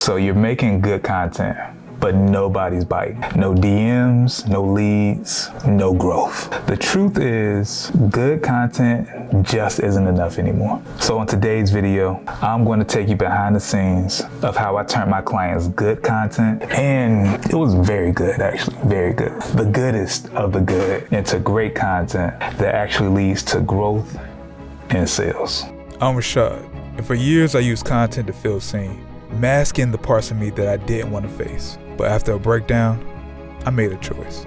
So you're making good content, but nobody's biting. No DMs, no leads, no growth. The truth is, good content just isn't enough anymore. So in today's video, I'm going to take you behind the scenes of how I turned my clients' good content, and it was very good, actually, very good. The goodest of the good into great content that actually leads to growth and sales. I'm Rashad, and for years I used content to feel seen, masking the parts of me that I didn't want to face. But after a breakdown, I made a choice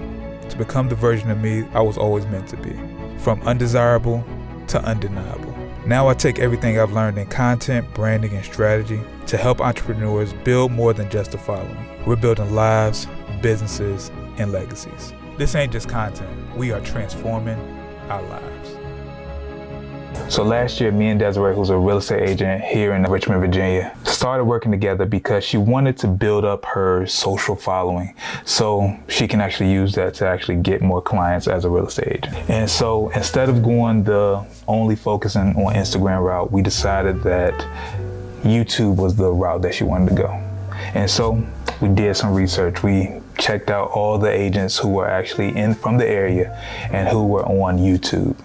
to become the version of me I was always meant to be, from undesirable to undeniable. Now I take everything I've learned in content, branding, and strategy to help entrepreneurs build more than just a following. We're building lives, businesses, and legacies. This ain't just content. We are transforming our lives. So last year, me and Desiree, who's a real estate agent here in Richmond, Virginia, started working together because she wanted to build up her social following so she can actually use that to actually get more clients as a real estate agent. And so instead of going the only focusing on Instagram route, we decided that YouTube was the route that she wanted to go. And so we did some research. We checked out all the agents who were actually from the area and who were on YouTube.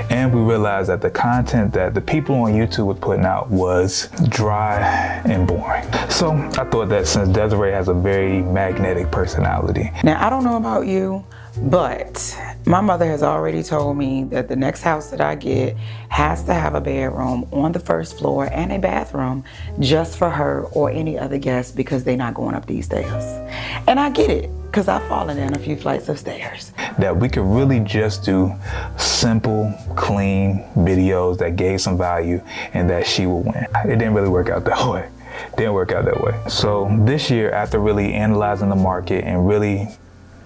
And we realized that the content that the people on YouTube were putting out was dry and boring. So I thought that since Desiree has a very magnetic personality. Now, I don't know about you, but my mother has already told me that the next house that I get has to have a bedroom on the first floor and a bathroom just for her or any other guest because they're not going up these stairs. And I get it, because I've fallen down a few flights of stairs. That we could really just do simple, clean videos that gave some value and that she would win. It didn't really work out that way. Didn't work out that way. So this year, after really analyzing the market and really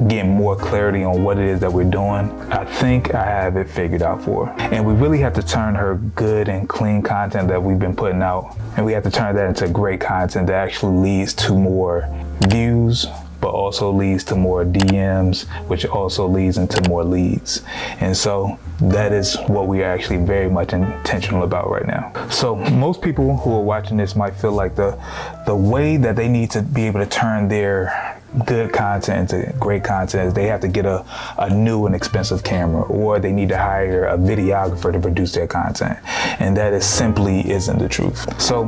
getting more clarity on what it is that we're doing, I think I have it figured out for her. And we really have to turn her good and clean content that we've been putting out, and we have to turn that into great content that actually leads to more views, but also leads to more DMs, which also leads into more leads. And so that is what we are actually very much intentional about right now. So most people who are watching this might feel like the way that they need to be able to turn their good content into great content is they have to get a new and expensive camera, or they need to hire a videographer to produce their content. And that is simply isn't the truth. So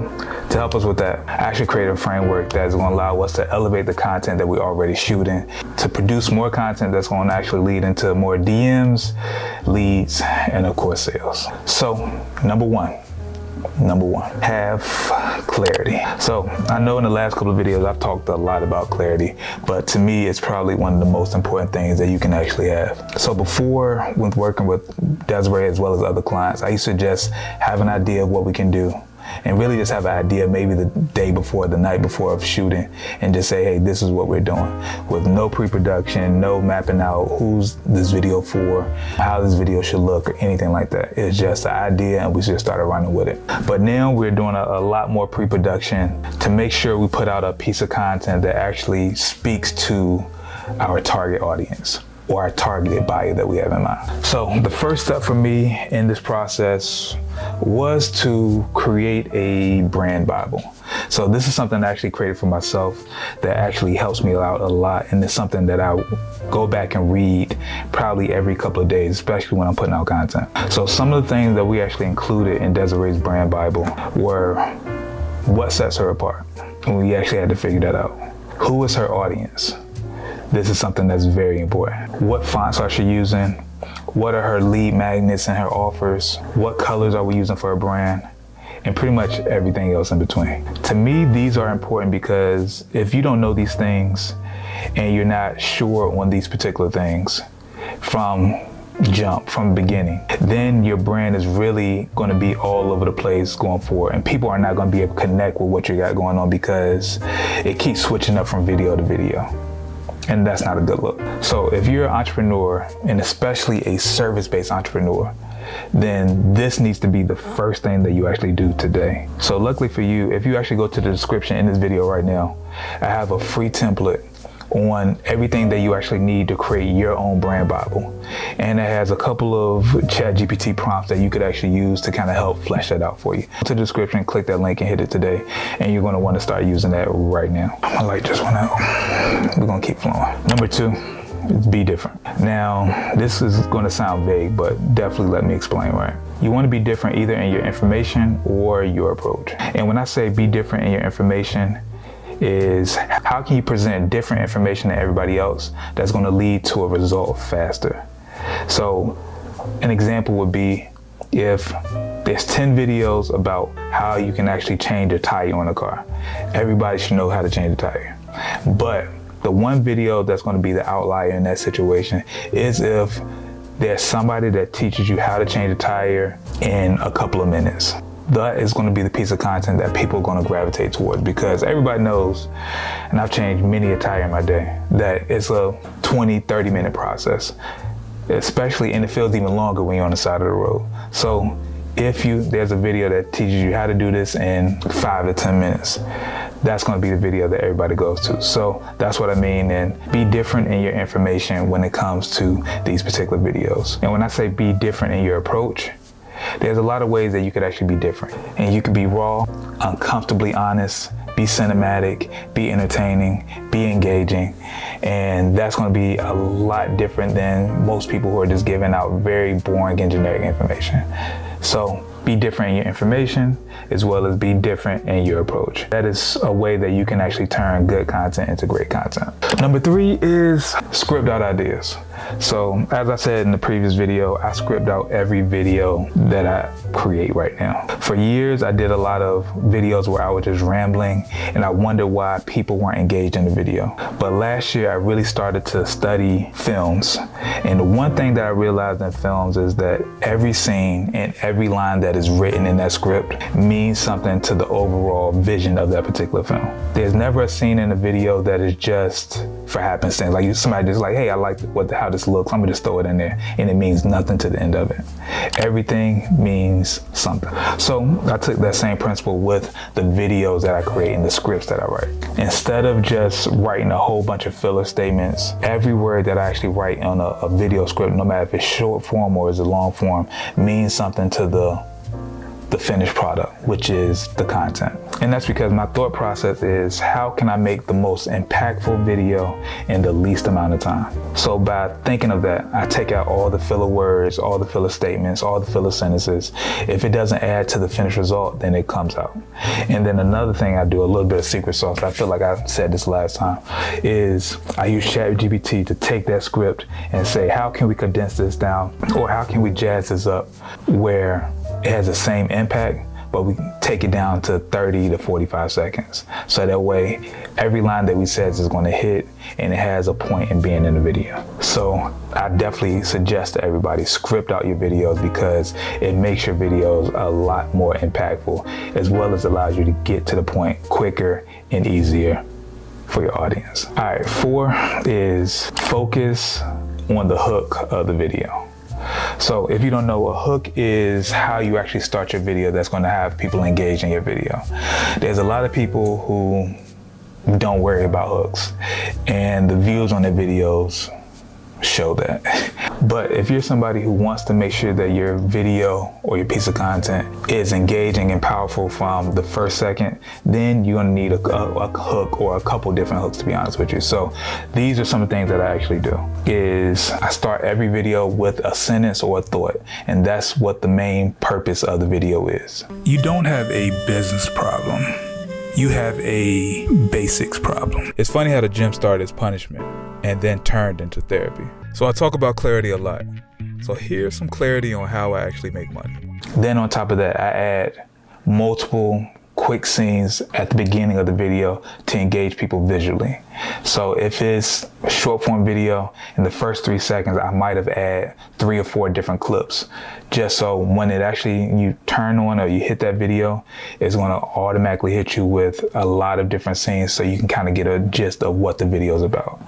to help us with that, I actually created a framework that is going to allow us to elevate the content that we're already shooting, to produce more content that's going to actually lead into more DMs, leads, and of course sales. So number one, have clarity. So I know in the last couple of videos I've talked a lot about clarity, but to me it's probably one of the most important things that you can actually have. So before, when working with Desiree as well as other clients, I used to just have an idea of what we can do and really just have an idea maybe the day before, the night before of shooting, and just say, hey, this is what we're doing, with no pre-production, no mapping out who's this video for, how this video should look, or anything like that. It's just an idea and we just started running with it. But now we're doing a lot more pre-production to make sure we put out a piece of content that actually speaks to our target audience, or our targeted buyer that we have in mind. So the first step for me in this process was to create a brand Bible. So this is something I actually created for myself that actually helps me out a lot, and it's something that I go back and read probably every couple of days, especially when I'm putting out content. So some of the things that we actually included in Desiree's brand Bible were what sets her apart, and we actually had to figure that out. Who is her audience? This is something that's very important. What fonts are she using? What are her lead magnets and her offers? What colors are we using for her brand? And pretty much everything else in between. To me, these are important because if you don't know these things and you're not sure on these particular things from the beginning, then your brand is really going to be all over the place going forward, and people are not going to be able to connect with what you got going on because it keeps switching up from video to video. And that's not a good look. So if you're an entrepreneur, and especially a service-based entrepreneur, then this needs to be the first thing that you actually do today. So luckily for you, if you actually go to the description in this video right now, I have a free template on everything that you actually need to create your own brand Bible. And it has a couple of Chatgpt prompts that you could actually use to kind of help flesh that out for you. Go to the description, click that link and hit it today. And you're going to want to start using that right now. My light just went out. We're going to keep flowing. Number 2. Be different. Now, this is going to sound vague, but definitely let me explain, right? You want to be different either in your information or your approach. And when I say be different in your information, is how can you present different information than everybody else that's going to lead to a result faster? So an example would be if there's 10 videos about how you can actually change a tire on a car. Everybody should know how to change a tire. But the one video that's going to be the outlier in that situation is if there's somebody that teaches you how to change a tire in a couple of minutes. That is going to be the piece of content that people are going to gravitate towards, because everybody knows, and I've changed many a tire in my day, that it's a 20-30 minute process, especially, and it feels even longer when you're on the side of the road. So if there's a video that teaches you how to do this in 5 to 10 minutes, that's going to be the video that everybody goes to. So that's what I mean, and be different in your information when it comes to these particular videos. And when I say be different in your approach, there's a lot of ways that you could actually be different. And you could be raw, uncomfortably honest, be cinematic, be entertaining, be engaging. And that's going to be a lot different than most people who are just giving out very boring and generic information. So be different in your information as well as be different in your approach. That is a way that you can actually turn good content into great content. Number 3 is script out ideas. So as I said in the previous video, I script out every video that I create right now. For years, I did a lot of videos where I was just rambling and I wondered why people weren't engaged in the video. But last year, I really started to study films. And the one thing that I realized in films is that every scene and every line that is written in that script means something to the overall vision of that particular film. There's never a scene in a video that is just for happenstance. Like somebody just like, hey, I like how this looks, I'm gonna just throw it in there, and it means nothing to the end of it. Everything means something. So I took that same principle with the videos that I create and the scripts that I write. Instead of just writing a whole bunch of filler statements, every word that I actually write on a video script, no matter if it's short form or is it long form, means something to the finished product, which is the content. And that's because my thought process is, how can I make the most impactful video in the least amount of time? So by thinking of that, I take out all the filler words, all the filler statements, all the filler sentences. If it doesn't add to the finished result, then it comes out. And then another thing I do, a little bit of secret sauce, I feel like I said this last time, is I use Chatgpt to take that script and say, how can we condense this down? Or how can we jazz this up where it has the same impact, but we take it down to 30 to 45 seconds. So that way, every line that we says is going to hit and it has a point in being in the video. So I definitely suggest to everybody, script out your videos, because it makes your videos a lot more impactful, as well as allows you to get to the point quicker and easier for your audience. All right, 4 is focus on the hook of the video. So if you don't know, a hook is how you actually start your video that's going to have people engage in your video. There's a lot of people who don't worry about hooks, and the views on their videos show that. But if you're somebody who wants to make sure that your video or your piece of content is engaging and powerful from the first second, then you're gonna need a hook or a couple different hooks, to be honest with you. So these are some of the things that I actually do. Is I start every video with a sentence or a thought, and that's what the main purpose of the video is. You don't have a business problem. You have a basics problem. It's funny how the gym started as punishment and then turned into therapy. So I talk about clarity a lot. So here's some clarity on how I actually make money. Then on top of that, I add multiple quick scenes at the beginning of the video to engage people visually. So if it's a short form video, in the first 3 seconds, I might have added 3 or 4 different clips just so when it actually you turn on or you hit that video, it's going to automatically hit you with a lot of different scenes so you can kind of get a gist of what the video is about.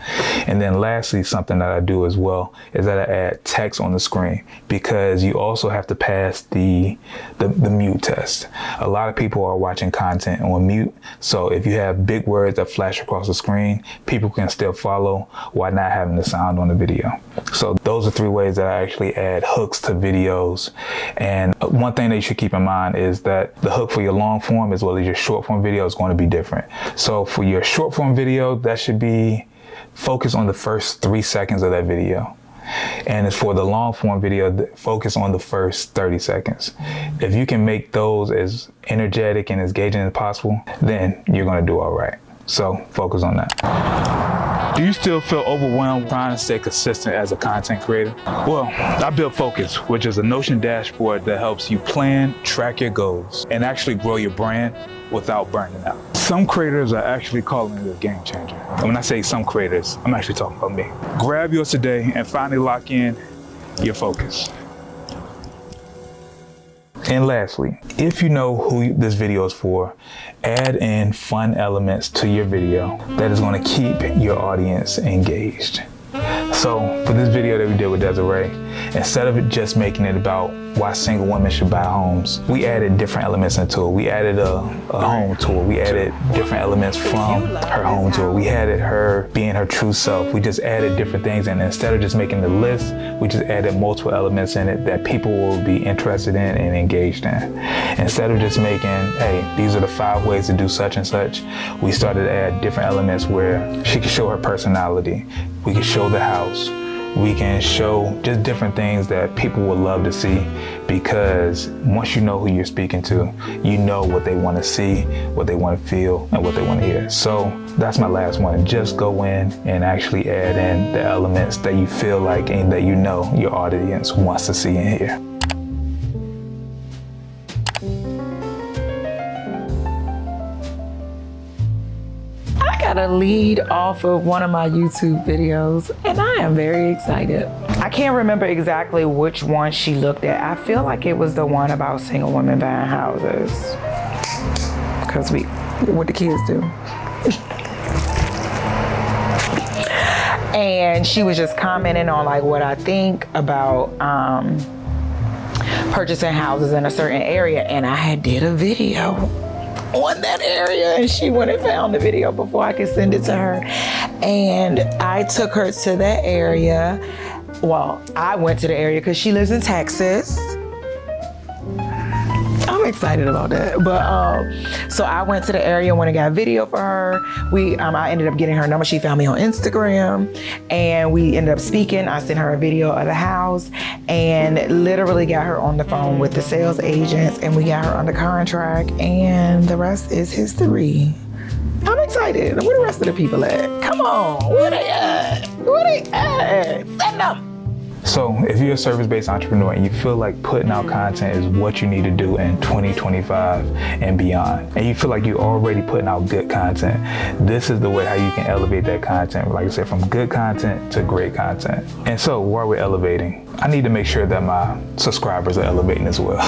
And then lastly, something that I do as well is that I add text on the screen, because you also have to pass the mute test. A lot of people are watching content on mute, so if you have big words that flash across the screen, people can still follow while not having the sound on the video. So those are 3 ways that I actually add hooks to videos. And one thing that you should keep in mind is that the hook for your long form as well as your short form video is going to be different. So for your short form video, that should be focused on the first 3 seconds of that video. And as for the long form video, focus on the first 30 seconds. If you can make those as energetic and as engaging as possible, then you're going to do all right. So focus on that. Do you still feel overwhelmed trying to stay consistent as a content creator? Well, I built Focus, which is a Notion dashboard that helps you plan, track your goals, and actually grow your brand without burning out. Some creators are actually calling it a game changer. And when I say some creators, I'm actually talking about me. Grab yours today and finally lock in your focus. And lastly, if you know who this video is for, add in fun elements to your video that is going to keep your audience engaged. So for this video that we did with Desiree, instead of it just making it about why single women should buy homes, we added different elements into it. We added a home tour. We added different elements from her home tour. We added her being her true self. We just added different things, and instead of just making the list, we just added multiple elements in it that people will be interested in and engaged in. Instead of just making, hey, these are the 5 ways to do such and such, we started to add different elements where she could show her personality. We could show the house. We can show just different things that people would love to see, because once you know who you're speaking to, you know what they want to see, what they want to feel, and what they want to hear. So that's my last one. Just go in and actually add in the elements that you feel like and that you know your audience wants to see and hear. A lead off of one of my YouTube videos, and I am very excited. I can't remember exactly which one she looked at. I feel like it was the one about single women buying houses, because what the kids do. And she was just commenting on like what I think about purchasing houses in a certain area, and I had did a video on that area, and she went and found the video before I could send it to her. And I took her to that area. Well, I went to the area because she lives in Texas. I'm excited about that. But so I went to the area, went and got a video for her. I ended up getting her number. She found me on Instagram, and we ended up speaking. I sent her a video of the house and literally got her on the phone with the sales agents, and we got her under contract, and the rest is history. I'm excited. Where the rest of the people at? Come on, where they at? Where they at? Send them. So if you're a service-based entrepreneur and you feel like putting out content is what you need to do in 2025 and beyond, and you feel like you're already putting out good content, this is the way how you can elevate that content, like I said, from good content to great content. And so while we're elevating, I need to make sure that my subscribers are elevating as well.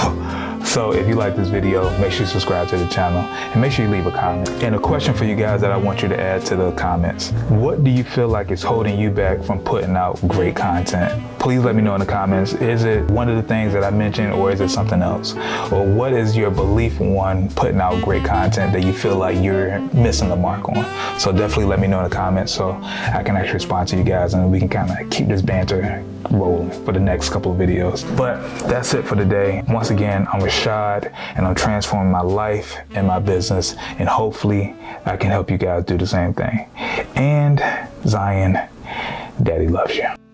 So if you like this video, make sure you subscribe to the channel and make sure you leave a comment. And a question for you guys that I want you to add to the comments: what do you feel like is holding you back from putting out great content? Please let me know in the comments. Is it one of the things that I mentioned, or is it something else? Or what is your belief on putting out great content that you feel like you're missing the mark on? So definitely let me know in the comments so I can actually respond to you guys, and we can kind of keep this banter rolling for the next couple of videos. But that's it for today. Once again, I'm Rashad, and I'm transforming my life and my business, and hopefully I can help you guys do the same thing. And Zion, Daddy loves you.